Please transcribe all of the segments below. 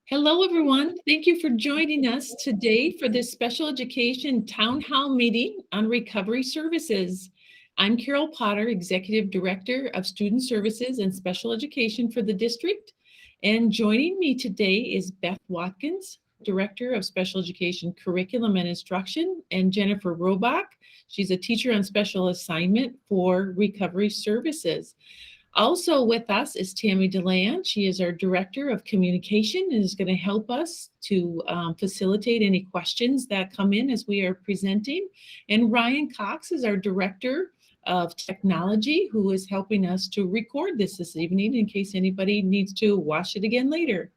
Hello, everyone. Thank you for joining us today for this special education town hall meeting on recovery services. I'm Carol Potter, Executive Director of Student Services and Special Education for the district. And joining me today is Beth Watkins, Director of Special Education Curriculum and Instruction, and Jennifer Robach. She's a teacher on special assignment for recovery services. Also with us is Tammy DeLand. She is our Director of Communication and is going to help us to facilitate any questions that come in as we are presenting. And Ryan Cox is our Director of Technology, who is helping us to record this evening in case anybody needs to watch it again later.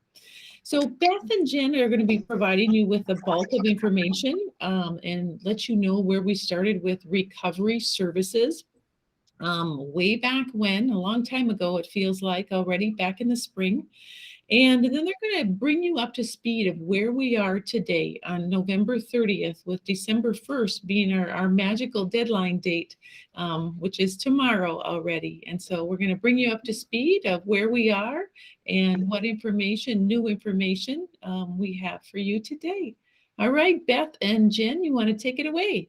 So Beth and Jen are going to be providing you with the bulk of information and let you know where we started with recovery services. Way back when, a long time ago, it feels like already back in the spring. And then they're going to bring you up to speed of where we are today on November 30th, with December 1st being our magical deadline date, which is tomorrow already. And so we're going to bring you up to speed of where we are and what information, new information we have for you today. All right, Beth and Jen, you want to take it away?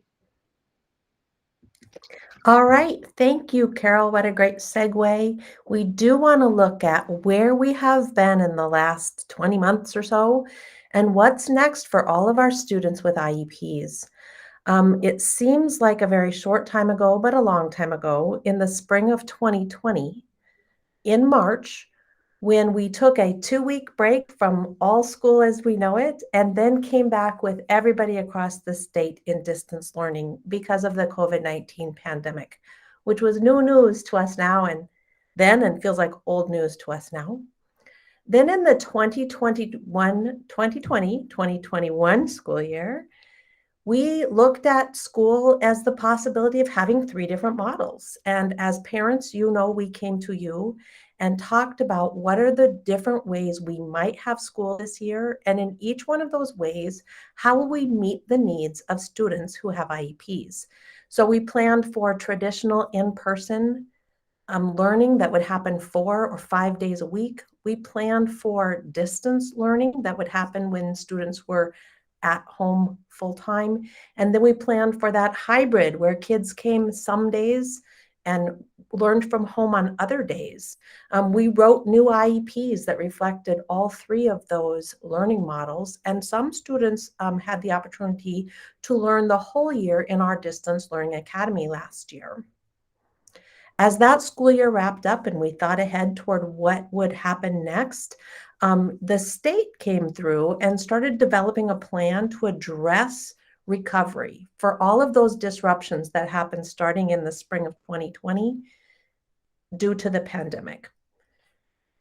All right. Thank you, Carol. What a great segue. We do want to look at where we have been in the last 20 months or so and what's next for all of our students with IEPs. It seems like a very short time ago, but a long time ago, in the spring of 2020, in March, when we took a 2-week break from all school as we know it, and then came back with everybody across the state in distance learning because of the COVID-19 pandemic, which was new news to us now and then, and feels like old news to us now. Then in the 2021 school year, we looked at school as the possibility of having 3 different models. And as parents, we came to you and talked about what are the different ways we might have school this year. And in each one of those ways, how will we meet the needs of students who have IEPs? So we planned for traditional in-person learning that would happen 4 or 5 days a week. We planned for distance learning that would happen when students were at home full time. And then we planned for that hybrid where kids came some days and learned from home on other days. We wrote new IEPs that reflected all 3 of those learning models. And some students had the opportunity to learn the whole year in our Distance Learning Academy last year. As that school year wrapped up and we thought ahead toward what would happen next, the state came through and started developing a plan to address recovery for all of those disruptions that happened starting in the spring of 2020 due to the pandemic.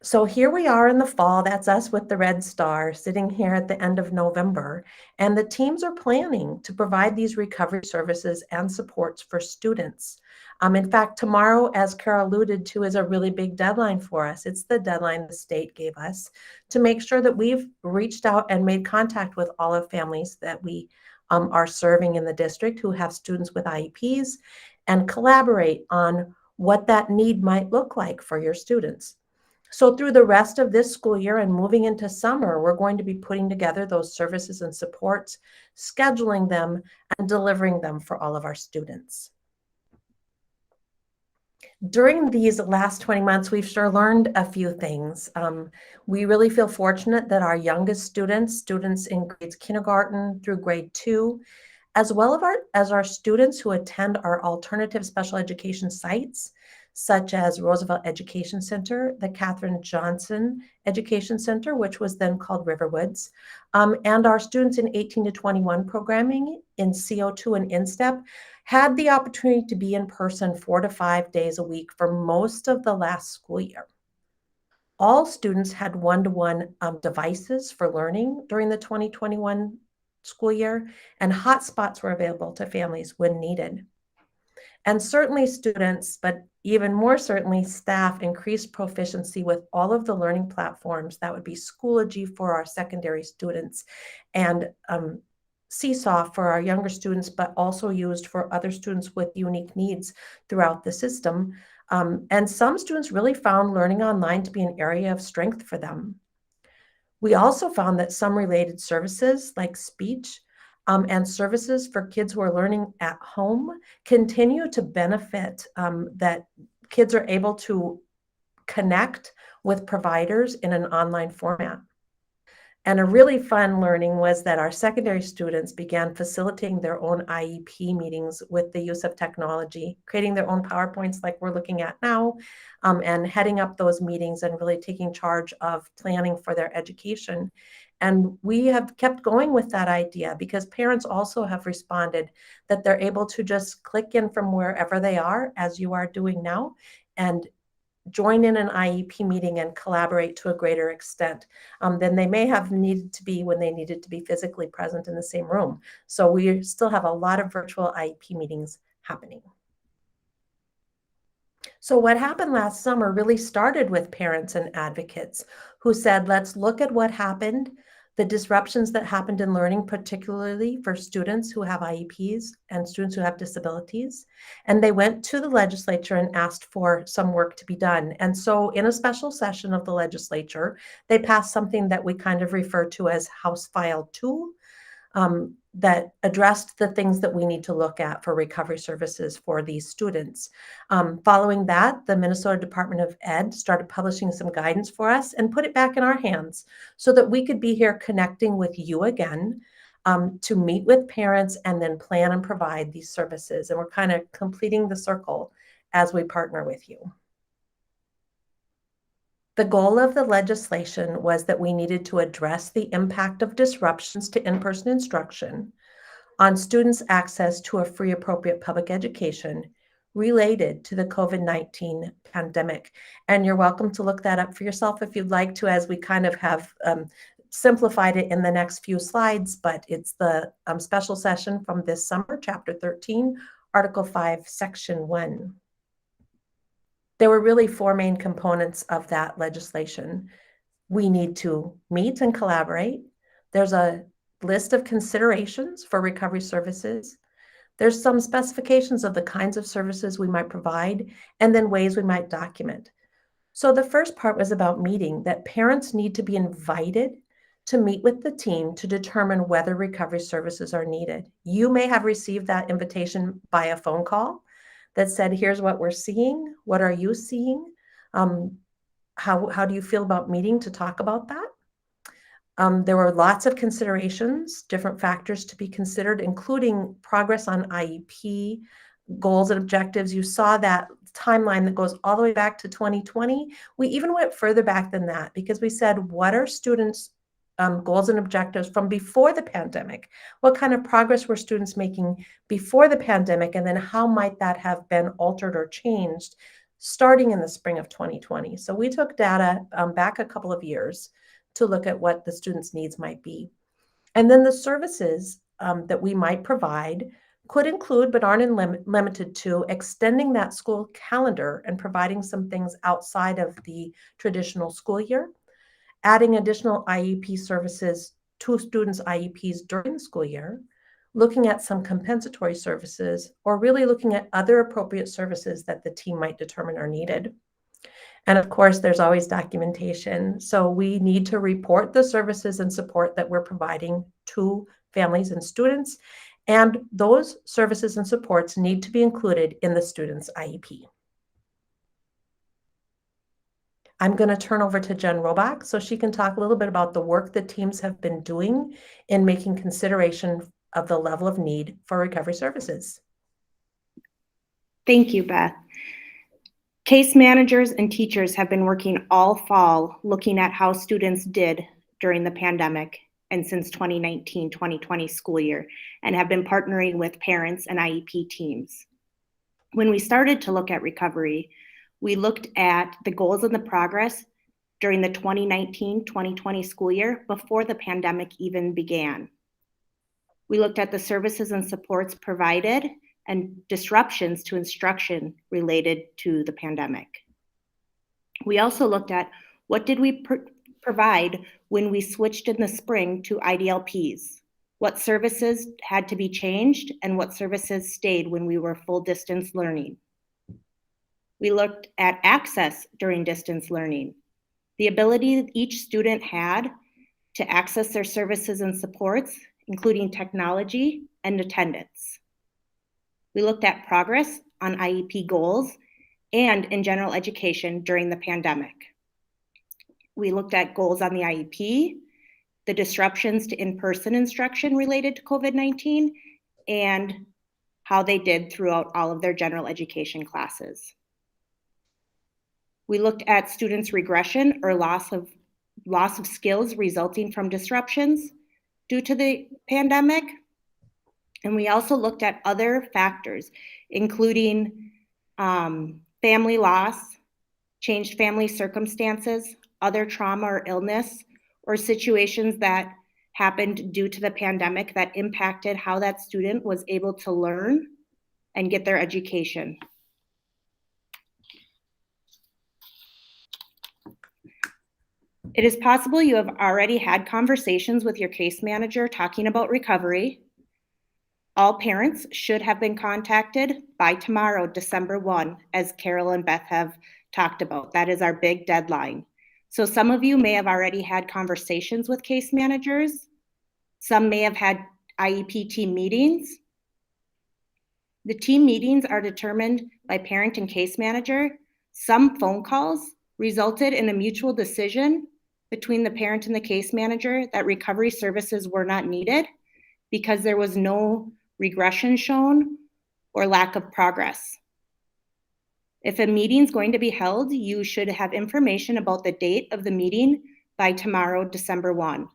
So here we are in the fall, that's us with the red star sitting here at the end of November, and the teams are planning to provide these recovery services and supports for students. In fact, tomorrow, as Carol alluded to, is a really big deadline for us. It's the deadline the state gave us to make sure that we've reached out and made contact with all of families that we are serving in the district who have students with IEPs and collaborate on what that need might look like for your students. So through the rest of this school year and moving into summer, we're going to be putting together those services and supports, scheduling them, and delivering them for all of our students. During these last 20 months, we've sure learned a few things. We really feel fortunate that our youngest students in grades kindergarten through grade 2, as well as our students who attend our alternative special education sites, such as Roosevelt Education Center, the Katherine Johnson Education Center, which was then called Riverwoods, and our students in 18 to 21 programming in CO2 and InStep had the opportunity to be in person 4 to 5 days a week for most of the last school year. All students had one-to-one devices for learning during the 2021 school year, and hotspots were available to families when needed. And certainly students, but even more certainly staff, increased proficiency with all of the learning platforms. That would be Schoology for our secondary students and Seesaw for our younger students, but also used for other students with unique needs throughout the system. And some students really found learning online to be an area of strength for them. We also found that some related services like speech and services for kids who are learning at home continue to benefit, that kids are able to connect with providers in an online format. And a really fun learning was that our secondary students began facilitating their own IEP meetings with the use of technology, creating their own PowerPoints like we're looking at now, and heading up those meetings and really taking charge of planning for their education. And we have kept going with that idea because parents also have responded that they're able to just click in from wherever they are, as you are doing now, and join in an IEP meeting and collaborate to a greater extent than they may have needed to be when they needed to be physically present in the same room. So we still have a lot of virtual IEP meetings happening. So what happened last summer really started with parents and advocates who said, let's look at what happened, the disruptions that happened in learning, particularly for students who have IEPs and students who have disabilities. And they went to the legislature and asked for some work to be done. And so in a special session of the legislature, they passed something that we kind of refer to as House File 2, that addressed the things that we need to look at for recovery services for these students. Following that, the Minnesota Department of Ed started publishing some guidance for us and put it back in our hands so that we could be here connecting with you again, to meet with parents and then plan and provide these services. And we're kind of completing the circle as we partner with you. The goal of the legislation was that we needed to address the impact of disruptions to in-person instruction on students' access to a free, appropriate public education related to the COVID-19 pandemic. And you're welcome to look that up for yourself if you'd like to, as we kind of have simplified it in the next few slides, but it's the special session from this summer, Chapter 13, Article 5, Section 1. There were really four main components of that legislation. We need to meet and collaborate. There's a list of considerations for recovery services. There's some specifications of the kinds of services we might provide, and then ways we might document. So the first part was about meeting, that parents need to be invited to meet with the team to determine whether recovery services are needed. You may have received that invitation by a phone call that said, here's what we're seeing. What are you seeing? How do you feel about meeting to talk about that? There were lots of considerations, different factors to be considered, including progress on IEP, goals and objectives. You saw that timeline that goes all the way back to 2020. We even went further back than that because we said, what are students' goals and objectives from before the pandemic? What kind of progress were students making before the pandemic? And then how might that have been altered or changed starting in the spring of 2020? So we took data back a couple of years to look at what the students' needs might be. And then the services that we might provide could include, but aren't limited to, extending that school calendar and providing some things outside of the traditional school year, adding additional IEP services to students' IEPs during the school year, looking at some compensatory services, or really looking at other appropriate services that the team might determine are needed. And of course, there's always documentation. So we need to report the services and support that we're providing to families and students. And those services and supports need to be included in the student's IEP. I'm going to turn over to Jen Robach so she can talk a little bit about the work that teams have been doing in making consideration of the level of need for recovery services. Thank you, Beth. Case managers and teachers have been working all fall looking at how students did during the pandemic and since 2019-2020 school year, and have been partnering with parents and IEP teams. When we started to look at recovery, we looked at the goals and the progress during the 2019-2020 school year before the pandemic even began. We looked at the services and supports provided and disruptions to instruction related to the pandemic. We also looked at what did we provide when we switched in the spring to IDLPs, what services had to be changed, and what services stayed when we were full distance learning. We looked at access during distance learning, the ability that each student had to access their services and supports, including technology and attendance. We looked at progress on IEP goals and in general education during the pandemic. We looked at goals on the IEP, the disruptions to in-person instruction related to COVID-19, and how they did throughout all of their general education classes. We looked at students' regression or loss of skills resulting from disruptions due to the pandemic. And we also looked at other factors, including family loss, changed family circumstances, other trauma or illness, or situations that happened due to the pandemic that impacted how that student was able to learn and get their education. It is possible you have already had conversations with your case manager talking about recovery. All parents should have been contacted by tomorrow, December 1, as Carol and Beth have talked about. That is our big deadline. So some of you may have already had conversations with case managers. Some may have had IEP team meetings. The team meetings are determined by parent and case manager. Some phone calls resulted in a mutual decision between the parent and the case manager that recovery services were not needed because there was no regression shown or lack of progress. If a meeting is going to be held, you should have information about the date of the meeting by tomorrow, December 1.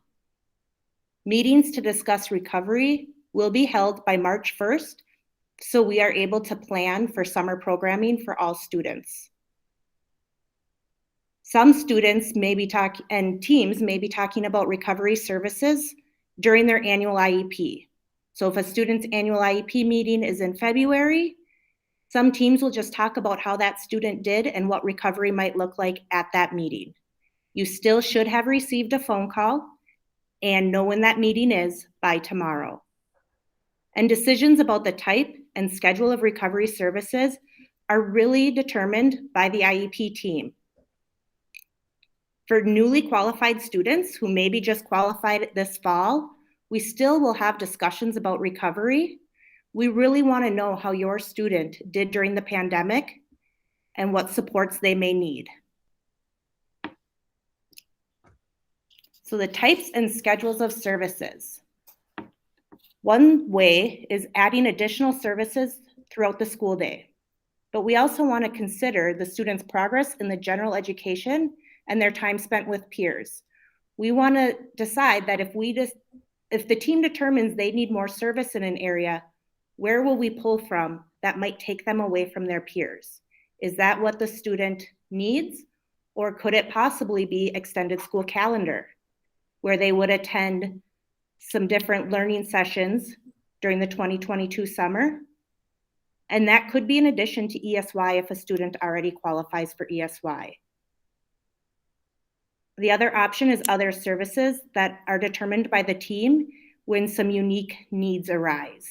Meetings to discuss recovery will be held by March 1st, so we are able to plan for summer programming for all students. Some students may be and teams may be talking about recovery services during their annual IEP. So if a student's annual IEP meeting is in February, some teams will just talk about how that student did and what recovery might look like at that meeting. You still should have received a phone call and know when that meeting is by tomorrow. And decisions about the type and schedule of recovery services are really determined by the IEP team. For newly qualified students who maybe just qualified this fall, we still will have discussions about recovery. We really want to know how your student did during the pandemic and what supports they may need. So the types and schedules of services. One way is adding additional services throughout the school day, but we also want to consider the students' progress in the general education and their time spent with peers. We want to decide that if the team determines they need more service in an area, where will we pull from that might take them away from their peers? Is that what the student needs? Or could it possibly be extended school calendar, where they would attend some different learning sessions during the 2022 summer? And that could be in addition to ESY if a student already qualifies for ESY. The other option is other services that are determined by the team when some unique needs arise.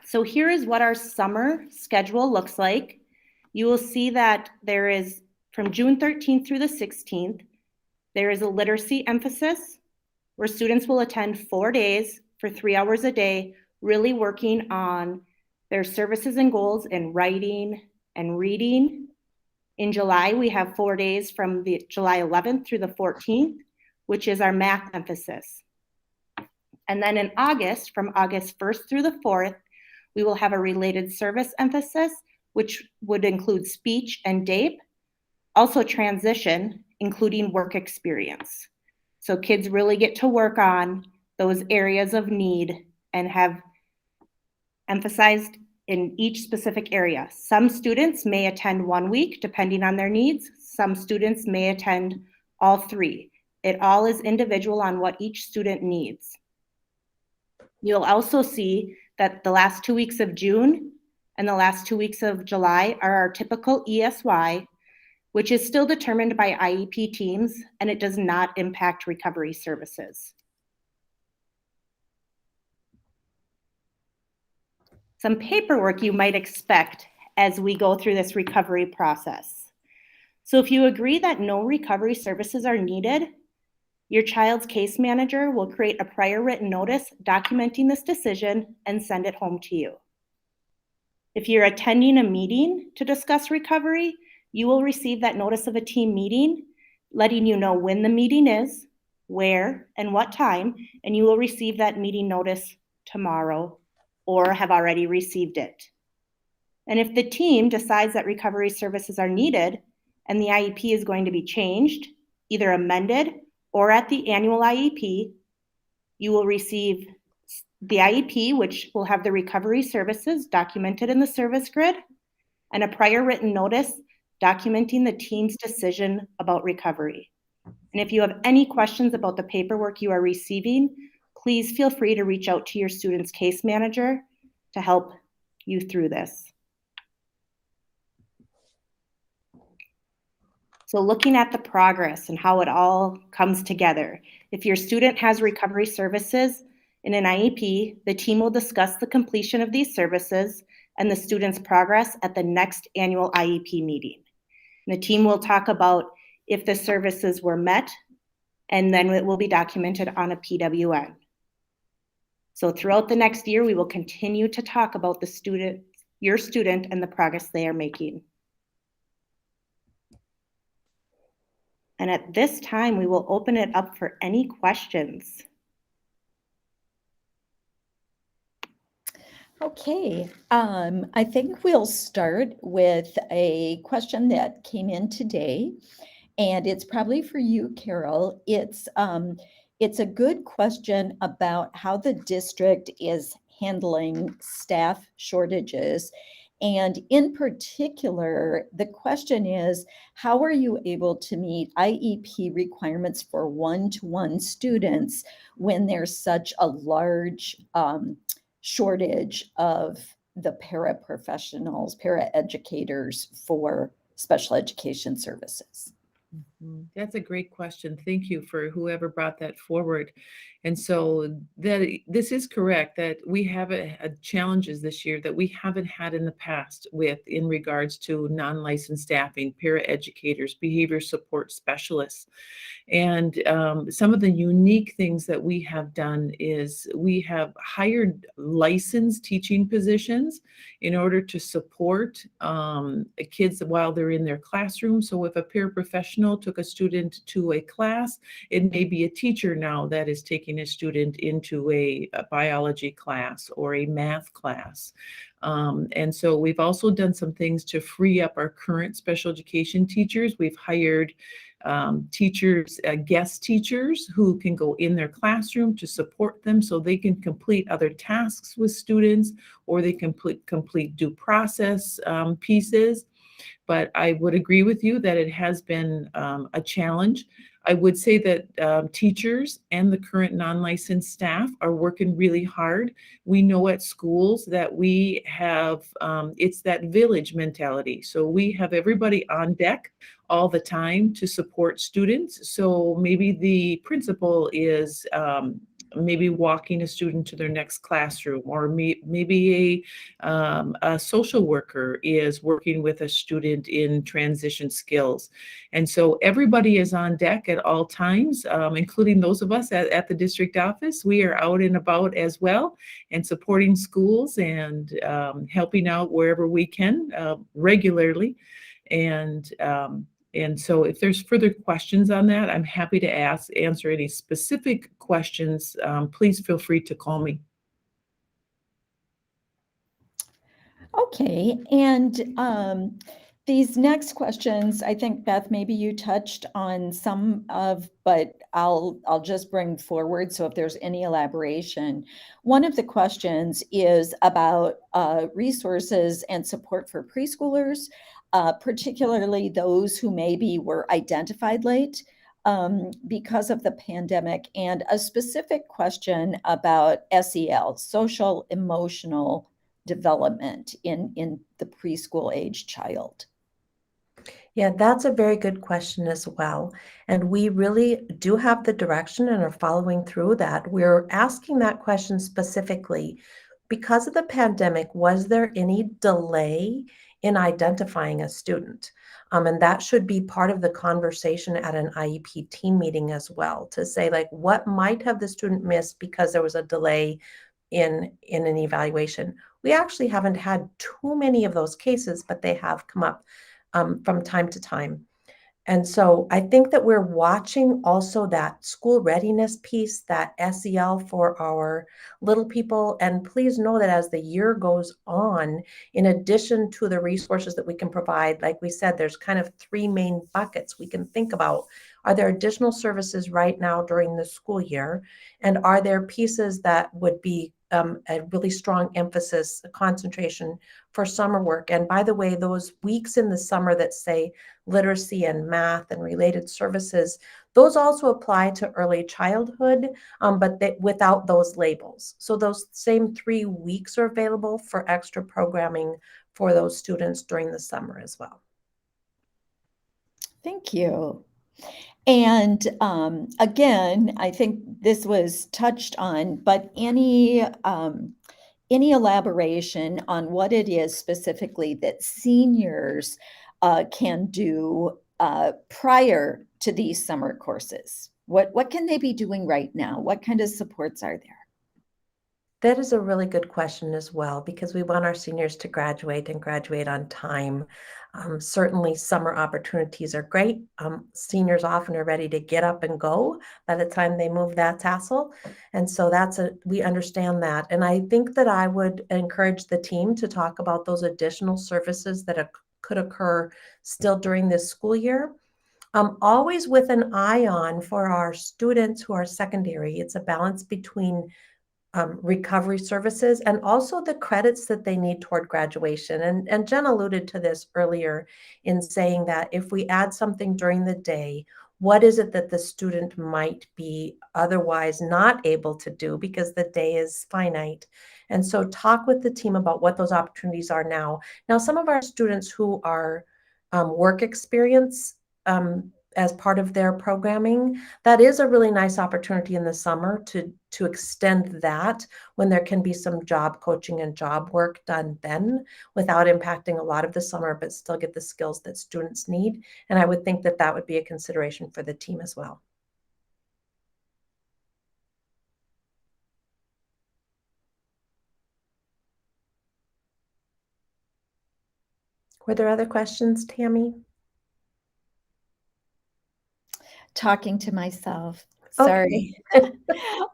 So here is what our summer schedule looks like. You will see that there is, from June 13th through the 16th, there is a literacy emphasis where students will attend 4 days for 3 hours a day, really working on their services and goals in writing and reading. In July, we have 4 days from the July 11th through the 14th, which is our math emphasis. And then in August, from August 1st through the 4th, we will have a related service emphasis, which would include speech and DAPE, also transition, including work experience. So kids really get to work on those areas of need and have emphasized in each specific area. Some students may attend 1 week, depending on their needs. Some students may attend all 3. It all is individual on what each student needs. You'll also see that the last 2 weeks of June and the last 2 weeks of July are our typical ESY, which is still determined by IEP teams, and it does not impact recovery services. Some paperwork you might expect as we go through this recovery process. So if you agree that no recovery services are needed, your child's case manager will create a prior written notice documenting this decision and send it home to you. If you're attending a meeting to discuss recovery, you will receive that notice of a team meeting, letting you know when the meeting is, where, and what time, and you will receive that meeting notice tomorrow or have already received it. And if the team decides that recovery services are needed and the IEP is going to be changed, either amended or at the annual IEP, you will receive the IEP, which will have the recovery services documented in the service grid, and a prior written notice documenting the team's decision about recovery. And if you have any questions about the paperwork you are receiving, please feel free to reach out to your student's case manager to help you through this. So looking at the progress and how it all comes together, if your student has recovery services in an IEP, the team will discuss the completion of these services and the student's progress at the next annual IEP meeting. And the team will talk about if the services were met, and then it will be documented on a PWN. So throughout the next year, we will continue to talk about your student and the progress they are making. And at this time, we will open it up for any questions. Okay, I think we'll start with a question that came in today, and it's probably for you, Carol. It's a good question about how the district is handling staff shortages. And in particular, the question is, how are you able to meet IEP requirements for one-to-one students when there's such a large shortage of the paraprofessionals, paraeducators for special education services? That's a great question. Thank you for whoever brought that forward. And so this is correct that we have challenges this year that we haven't had in the past in regards to non-licensed staffing, paraeducators, behavior support specialists. And some of the unique things that we have done is we have hired licensed teaching positions in order to support kids while they're in their classroom. So if a paraprofessional took a student to a class, it may be a teacher now that is taking a student into a biology class or a math class. And so we've also done some things to free up our current special education teachers. We've hired teachers, guest teachers who can go in their classroom to support them so they can complete other tasks with students, or they complete due process pieces. But I would agree with you that it has been a challenge. I would say that teachers and the current non-licensed staff are working really hard. We know at schools that we have, it's that village mentality. So we have everybody on deck all the time to support students. So maybe the principal is maybe walking a student to their next classroom, or maybe a social worker is working with a student in transition skills. And so everybody is on deck at all times, including those of us at the district office. We are out and about as well and supporting schools and helping out wherever we can regularly. And so if there's further questions on that, I'm happy to answer any specific questions. Please feel free to call me. Okay, and these next questions, I think, Beth, maybe you touched on some of, but I'll just bring forward, so if there's any elaboration. One of the questions is about resources and support for preschoolers, particularly those who maybe were identified late because of the pandemic, and a specific question about SEL, social emotional development in the preschool age child. Yeah, that's a very good question as well. And we really do have the direction and are following through that. We're asking that question specifically because of the pandemic. Was there any delay in identifying a student. And that should be part of the conversation at an IEP team meeting as well, to say, like, what might have the student missed because there was a delay in an evaluation. We actually haven't had too many of those cases, but they have come up from time to time. And so I think that we're watching also that school readiness piece, that SEL for our little people. And please know that as the year goes on, in addition to the resources that we can provide, like we said, there's kind of three main buckets we can think about. Are there additional services right now during the school year? And are there pieces that would be a really strong emphasis, a concentration for summer work? And by the way, those weeks in the summer that say literacy and math and related services, those also apply to early childhood, but without those labels. So those same 3 weeks are available for extra programming for those students during the summer as well. Thank you. And again, I think this was touched on, but any elaboration on what it is specifically that seniors can do prior to these summer courses? What can they be doing right now? What kind of supports are there? That is a really good question as well, because we want our seniors to graduate and graduate on time. Certainly summer opportunities are great. Seniors often are ready to get up and go by the time they move that tassel. And so we understand that. And I think that I would encourage the team to talk about those additional services that could occur still during this school year. Always with an eye on for our students who are secondary. It's a balance between recovery services and also the credits that they need toward graduation. And Jen alluded to this earlier in saying that if we add something during the day, what is it that the student might be otherwise not able to do because the day is finite? And so talk with the team about what those opportunities are now. Now, some of our students who are work experience as part of their programming, that is a really nice opportunity in the summer to extend that when there can be some job coaching and job work done then without impacting a lot of the summer, but still get the skills that students need. And I would think that that would be a consideration for the team as well. Were there other questions, Tammy? Talking to myself. Sorry. Okay.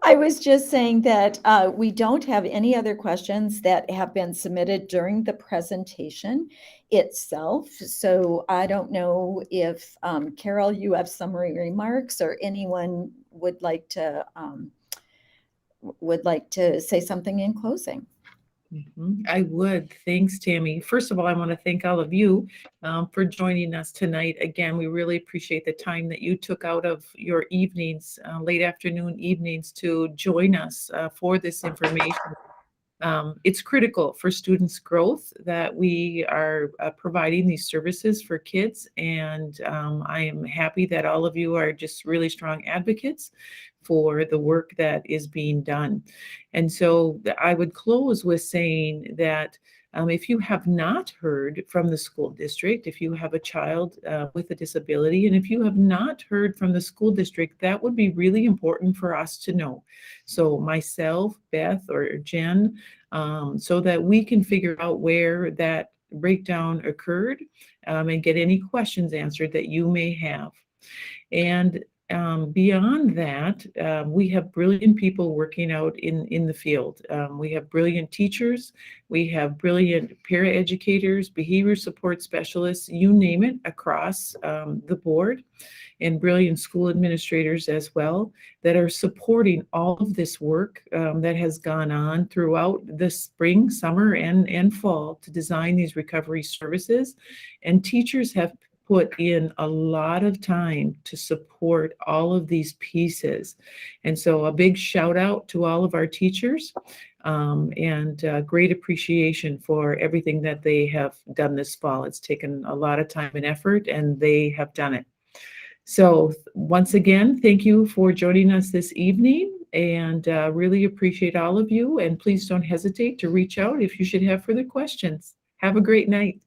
I was just saying that we don't have any other questions that have been submitted during the presentation itself. So I don't know if Carol, you have summary remarks, or anyone would like to say something in closing. I would. Thanks, Tammy. First of all, I want to thank all of you for joining us tonight. Again, we really appreciate the time that you took out of your evenings, late afternoon evenings, to join us for this information. It's critical for students' growth that we are providing these services for kids. And I am happy that all of you are just really strong advocates for the work that is being done. And so I would close with saying that if you have not heard from the school district, if you have a child with a disability, and if you have not heard from the school district, that would be really important for us to know. So myself, Beth, or Jen, so that we can figure out where that breakdown occurred and get any questions answered that you may have. And beyond that, we have brilliant people working out in the field. We have brilliant teachers, we have brilliant paraeducators, behavior support specialists, you name it, across the board, and brilliant school administrators as well that are supporting all of this work that has gone on throughout the spring, summer, and fall to design these recovery services. And teachers have put in a lot of time to support all of these pieces. And so a big shout out to all of our teachers and great appreciation for everything that they have done this fall. It's taken a lot of time and effort, and they have done it. So once again, thank you for joining us this evening, and really appreciate all of you. And please don't hesitate to reach out if you should have further questions. Have a great night.